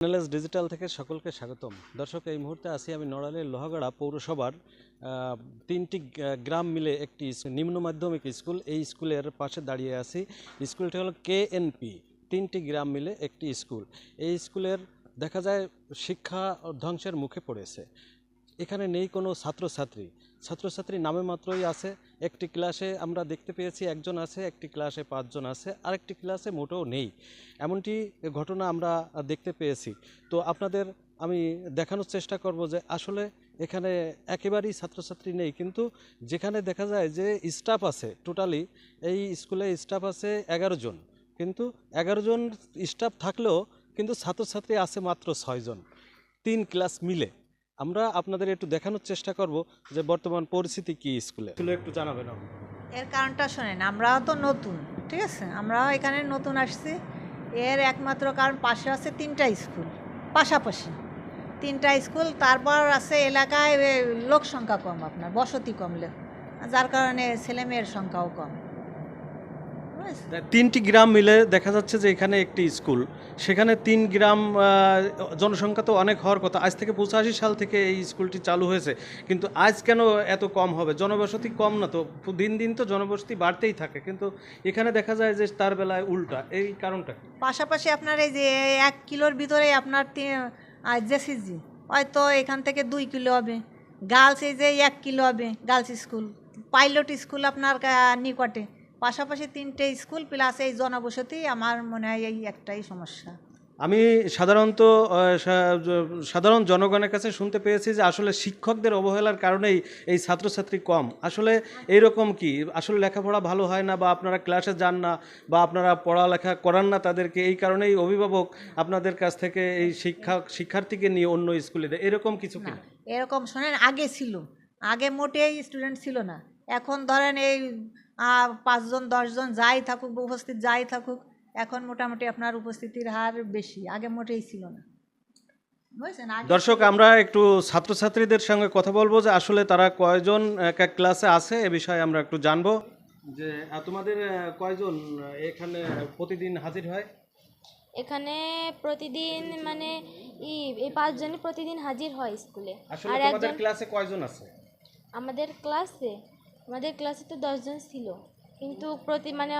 NLS digital থেকে সকলকে স্বাগতম। দর্শক, এই মুহূর্তে আছি আমি নড়াইলের লোহাগাড়া পৌরসভার তিনটি গ্রাম মিলে একটি নিম্ন মাধ্যমিক স্কুল। এই স্কুলের পাশে দাঁড়িয়ে আছি। স্কুলটি হলো KNP, তিনটি গ্রাম মিলে একটি স্কুল। এই স্কুলের দেখা যায় শিক্ষা ধ্বংসের মুখে পড়েছে। এখানে নেই কোনো ছাত্রছাত্রী নামে মাত্রই আছে। একটি ক্লাসে আমরা দেখতে পেয়েছি একজন আছে, একটি ক্লাসে 5 জন আছে, আরেকটি ক্লাসে মোটেও নেই। এমনটি ঘটনা আমরা দেখতে পেয়েছি। তো আপনাদের আমি দেখানোর চেষ্টা করব যে আসলে এখানে একেবারেই ছাত্রছাত্রী নেই, কিন্তু যেখানে দেখা যায় যে স্টাফ আছে, টোটালি এই স্কুলে স্টাফ আছে 11 জন, কিন্তু 11 জন স্টাফ থাকলেও কিন্তু ছাত্রছাত্রী আছে মাত্র 6 জন, 3 ক্লাস মিলে। আমরা আপনাদের একটু দেখানোর চেষ্টা করব যে বর্তমান পরিস্থিতি কি স্কুলে একটু জানাবেন। এর কারণটা শোনেন, আমরাও তো নতুন, ঠিক আছে, আমরাও এখানে নতুন আসছি। এর একমাত্র কারণ পাশে আছে 3টা স্কুল, পাশাপাশি 3টা স্কুল। তারপর আছে এলাকায় লোক সংখ্যা কম, আপনার বসতি কম, যার কারণে ছেলে মেয়ের সংখ্যাও কম। তিনটি গ্রাম মিলে দেখা যাচ্ছে যে এখানে একটি স্কুল, সেখানে 3 গ্রাম জনসংখ্যা তো অনেক হওয়ার কথা। আজ থেকে 85 সাল থেকে এই স্কুলটি চালু হয়েছে, কিন্তু আজ কেন এত কম হবে? জনবসতি কম না তো, দিন দিন তো জনবসতি বাড়তেই থাকে, কিন্তু এখানে দেখা যায় যে তার বেলায় উল্টা। এই কারণটা কি? পাশাপাশি আপনার এই যে 1 কিলোর ভিতরে আপনার জেসিজি হয়তো এখান থেকে 2 কিলো হবে, গার্লস এই যে 1 কিলো হবে, গার্লস স্কুল, পাইলট স্কুল আপনার নিকটে, পাশাপাশি 3টে স্কুল প্লাস এই জনবসতি। আমার মনে হয় এই একটাই সমস্যা। আমি সাধারণত সাধারণ জনগণের কাছে শুনতে পেয়েছি যে আসলে শিক্ষকদের অবহেলার কারণেই এই ছাত্রছাত্রী কম। আসলে এইরকম কি, আসলে লেখাপড়া ভালো হয় না, বা আপনারা ক্লাসে যান না, বা আপনারা পড়ালেখা করান না তাদেরকে, এই কারণেই অভিভাবক আপনাদের কাছ থেকে এই শিক্ষার্থীকে নিয়ে অন্য স্কুলে দেয়, এরকম কিছু কি? এরকম শোনেন, আগে ছিল, আগে মোটেই স্টুডেন্ট ছিল না। এখন ধরেন এই 5 জন 10 জন যাই থাকুক, উপস্থিত যাই থাকুক, এখন মোটামুটি আপনার উপস্থিতির হার বেশি, আগে মোটেই ছিল না। দর্শক, আমরা একটু ছাত্রছাত্রীদের সঙ্গে কথা বলবো যে আসলে তারা কয়জন এক এক ক্লাসে আছে, এ বিষয়ে আমরা একটু জানবো। যে তোমাদের কয়জন এখানে প্রতিদিন হাজির হয়? এখানে প্রতিদিন মানে এই 5 জনই প্রতিদিন হাজির হয় স্কুলে। আসলে আর তোমাদের একজন ক্লাসে কয়জন আছে? আমাদের ক্লাসে তো 10 জন ছিল, কিন্তু মানে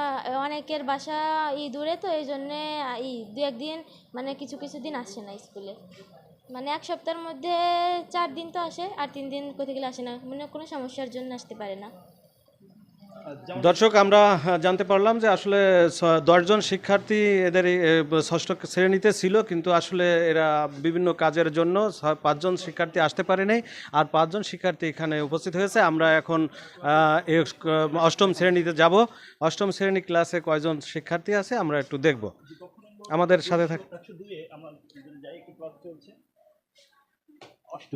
অনেকের বাসা দূরে, তো এই জন্যে 2-1 দিন মানে কিছু দিন আসে না স্কুলে। মানে 1 সপ্তাহের মধ্যে 4 দিন তো আসে, আর 3 দিন কোথাও গেলে আসে না, মানে কোনো সমস্যার জন্য আসতে পারে না। দর্শক, আমরা জানতে পারলাম যে আসলে 10 জন শিক্ষার্থী এদের ষষ্ঠ শ্রেণীতে ছিল, কিন্তু আসলে এরা বিভিন্ন কাজের জন্য 5 জন শিক্ষার্থী আসতে পারেনি, আর 5 জন শিক্ষার্থী এখানে উপস্থিত হয়েছে। আমরা এখন অষ্টম শ্রেণীতে যাব। অষ্টম শ্রেণী ক্লাসে কয়জন শিক্ষার্থী আছে আমরা একটু দেখব, আমাদের সাথে থাক।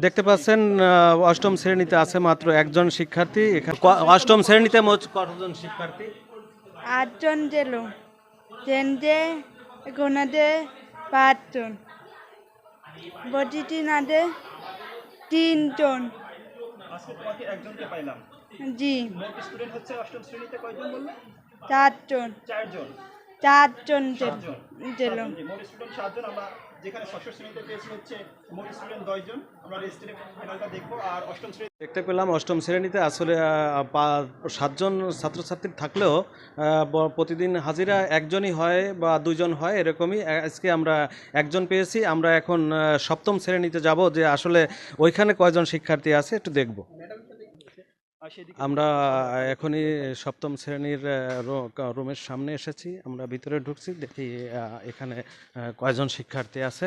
দেখতে পাচ্ছেন অষ্টম শ্রেণীতে আছে মাত্র 1 জন শিক্ষার্থী। অষ্টম শ্রেণীতে মোট কতজন শিক্ষার্থী? 8 জন ছিল, ট্রেনতে গোনাতে 5 জন, বটিটি নাতে 3 জন। একজনকে পাইলাম। জি, মোট স্টুডেন্ট হচ্ছে অষ্টম শ্রেণীতে কয়জন বললেন? 4 জন। 4 জন। 4 জন ছিল। মোট স্টুডেন্ট 7 জন। আমরা যেখানে ষষ্ঠ শ্রেণীতে পেয়েছি হচ্ছে মোট স্টুডেন্ট 10 জন। আমরা রেজিস্ট্রেশন ফাইনালটা দেখব। আর অষ্টম শ্রেণী দেখতে পেলাম অষ্টম শ্রেণীতে আসলে 7 জন ছাত্রছাত্রী থাকলেও প্রতিদিন হাজিরা 1 জনই হয় বা 2 জন হয়, এরকমই। আজকে আমরা 1 জন পেয়েছি। আমরা এখন সপ্তম শ্রেণীতে যাব, যে আসলে ওইখানে কয়জন শিক্ষার্থী আছে একটু দেখব। আমরা এখনই সপ্তম শ্রেণীর রুমের সামনে এসেছি। আমরা ভিতরে ঢুকছি, দেখি এখানে কয়জন শিক্ষার্থী আছে।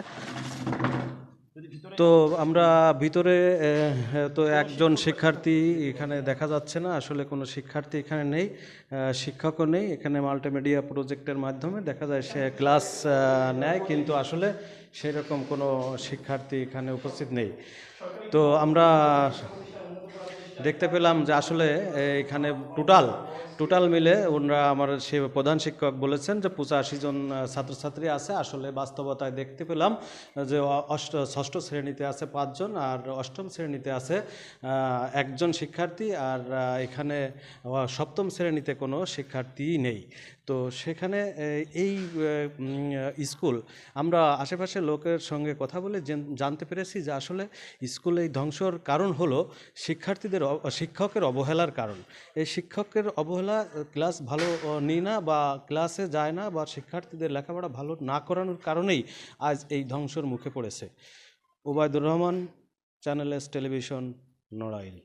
তো আমরা ভিতরে তো 1 জন শিক্ষার্থী এখানে দেখা যাচ্ছে না, আসলে কোনো শিক্ষার্থী এখানে নেই, শিক্ষকও নেই। এখানে মাল্টিমিডিয়া প্রজেক্টের মাধ্যমে দেখা যায় সে ক্লাস নেয়, কিন্তু আসলে সেরকম কোনো শিক্ষার্থী এখানে উপস্থিত নেই। তো আমরা দেখতে পেলাম যে আসলে এখানে টোটাল মিলে ওনারা আমার সে প্রধান শিক্ষক বলেছেন যে 85 জন ছাত্রছাত্রী আছে। আসলে বাস্তবতায় দেখতে পেলাম যে ষষ্ঠ শ্রেণীতে আছে 5 জন, আর অষ্টম শ্রেণীতে আছে একজন শিক্ষার্থী, আর এখানে সপ্তম শ্রেণীতে কোনো শিক্ষার্থী নেই। তো সেখানে এই স্কুল আমরা আশেপাশের লোকের সঙ্গে কথা বলে জানতে পেরেছি যে আসলে স্কুল এই ধ্বংসর কারণ হলো শিক্ষকের অবহেলার কারণ। এই শিক্ষকের অবহেলা, ক্লাস ভালো নিই না বা ক্লাসে যায় না বা শিক্ষার্থীদের লেখাপড়া ভালো না করানোর কারণেই আজ এই ধ্বংসর মুখে পড়েছে। Obaidur Rahman, channel S television, Narail.